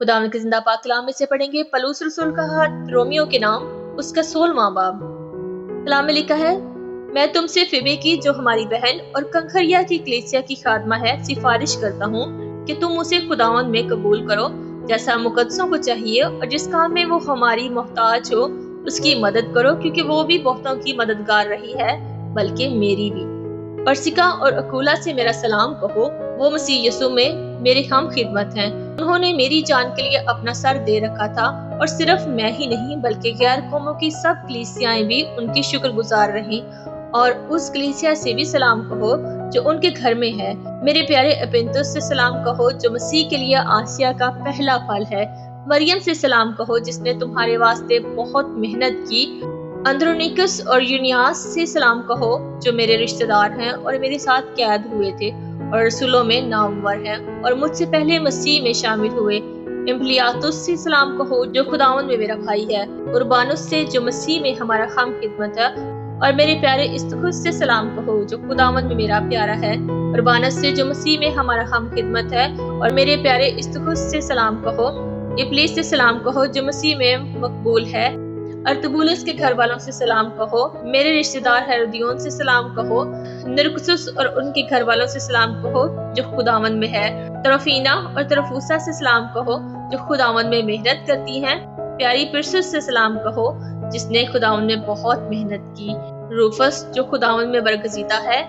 खुदावंद के जिंदा पाक कलाम में से पढ़ेंगे पलूस रसूल का खत रोमियो के नाम, उसका 16वां बाब। कलाम में लिखा है, मैं तुमसे फिबे की जो हमारी बहन और कंखरिया की कलीसिया की खादमा है सिफारिश करता हूँ कि तुम उसे खुदावंद में कबूल करो जैसा मुकद्दसों को चाहिए, और जिस काम में वो हमारी मोहताज हो उसकी मदद करो, क्योंकि वो भी बहुतों की मददगार रही है, बल्कि मेरी भी। परसिका और अकूला से मेरा सलाम कहो, वो मसीह यीशु में मेरे हम खिदमत हैं। उन्होंने मेरी जान के लिए अपना सर दे रखा था, और सिर्फ मैं ही नहीं बल्कि गैर कौमों की सब कलीसियाएं भी उनकी शुक्रगुजार रहीं। और उस कलीसिया से भी सलाम कहो जो उनके घर में है। मेरे प्यारे अपेंतुस से सलाम कहो जो मसीह के लिए आसिया का पहला फल है। मरियम से सलाम कहो जिसने तुम्हारे वास्ते बहुत मेहनत की। अंद्रोनिकस और यूनियास से सलाम कहो जो मेरे रिश्तेदार हैं और मेरे साथ कैद हुए थे और रसूलों में नामवर हैं और मुझसे पहले मसीह में शामिल हुए। इम्प्लियातुस से सलाम कहो जो खुदावंद में मेरा भाई है। उर्बानुस से जो मसीह में हमारा हम खिदमत है। और मेरे प्यारे इस्तखुस से सलाम कहो जो खुदावंद में मेरा प्यारा है। उर्बानस से जो मसीह में हमारा हम खिदमत है। और मेरे प्यारे इस्तखुस से सलाम कहो। इब्लीस से सलाम कहो जो मसीह में मकबूल है। अर्तुबुलस के घर वालों से सलाम कहो। मेरे रिश्तेदार हेरोदियोन से सलाम कहो। निरकुसुस और उनके घर वालों से सलाम कहो जो खुदावंद में है। तरफीना और तरफूसा से सलाम कहो जो खुदावंद में मेहनत करती हैं। प्यारी पिरसुस से सलाम कहो जिसने खुदावंद में बहुत मेहनत की। रूफस जो खुदावंद में बरगजीदा है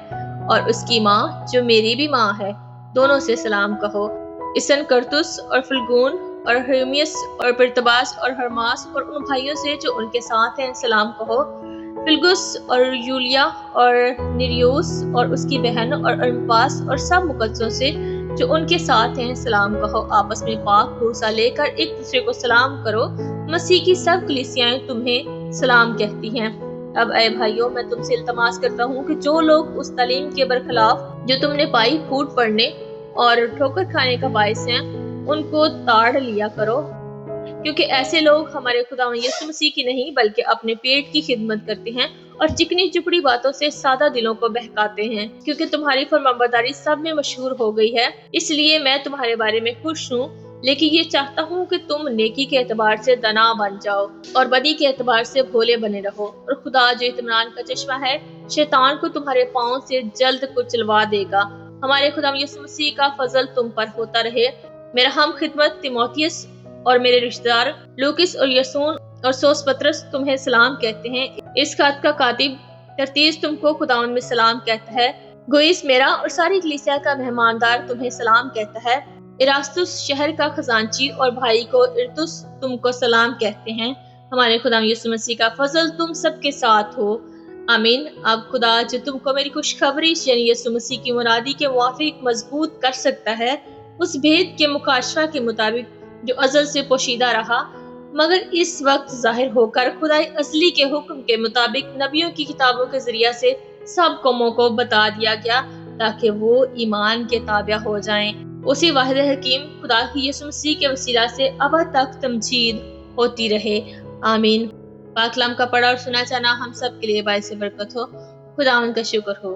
और उसकी माँ जो मेरी भी माँ है, दोनों से सलाम कहो। इसनकरतुस और फिलगून और हर्मियस और पिरतबास और हरमास और उन भाइयों से जो उनके साथ हैं सलाम कहो। फिलगुस और यूलिया और निरियोस और उसकी बहन और अरपास और सब मुकद्दसों से जो उनके साथ हैं सलाम कहो। आपस में पाक भरोसा लेकर एक दूसरे को सलाम करो। मसीह की सब कलीसियाएं तुम्हें सलाम कहती हैं। अब ऐ भाइयों, मैं तुमसे इल्तमास करता हूँ कि जो लोग उस तालीम के बरखिलाफ जो तुमने पाई फूट पड़ने और ठोकर खाने का बायस हैं, उनको ताड़ लिया करो, क्योंकि ऐसे लोग हमारे खुदावंद यीशु मसीह की नहीं बल्कि अपने पेट की खिदमत करते हैं और चिकनी चुपड़ी बातों से सादा दिलों को बहकाते हैं। क्योंकि तुम्हारी फरमाबरदारी सब में मशहूर हो गई है, इसलिए मैं तुम्हारे बारे में खुश हूँ। लेकिन ये चाहता हूँ कि तुम नेकी के एतबार से दना बन जाओ और बदी के एतबार से भोले बने रहो। और खुदा जो इत्मीनान का चश्मा है, शैतान को तुम्हारे पाँव से जल्द कुचलवा देगा। हमारे खुदा यीशु मसीह का फजल तुम पर होता रहे। मेरा हम खिदमत तिमोथियस और मेरे रिश्तेदार लूकिस और यसून और सोसपत्रस तुम्हें सलाम कहते हैं। इस खत का कातिब तरतीस तुमको खुदावंद में सलाम कहता है। गुइस मेरा और सारी कलीसिया का मेहमानदार तुम्हें सलाम कहता है। इरास्तुस शहर का खजांची और भाई को इरतुस तुमको सलाम कहते हैं। हमारे खुदा यीशु मसीह का फजल तुम सबके साथ हो। आमीन। अब खुदा जो तुमको मेरी खुशखबरी यानी यीशु मसीह की मुरादी के मुवाफिक मजबूत कर सकता है, उस भेद के मुकाशफा के मुताबिक जो अज़ल से पोशीदा रहा मगर इस वक्त जाहिर होकर खुदाई असली के हुक्म के मुताबिक नबियों की किताबों के जरिया से सब कौमों को बता दिया गया, ताकि वो ईमान के ताबिया हो जाएं। उसी वाहिद हकीम खुदा की यीशु मसीह के वसीला से अब तक तमजीद होती रहे। आमीन। पाक कलाम का पढ़ा और सुना जाना हम सब के लिए बाइस बरकत हो। खुदावंद का शुक्र हो।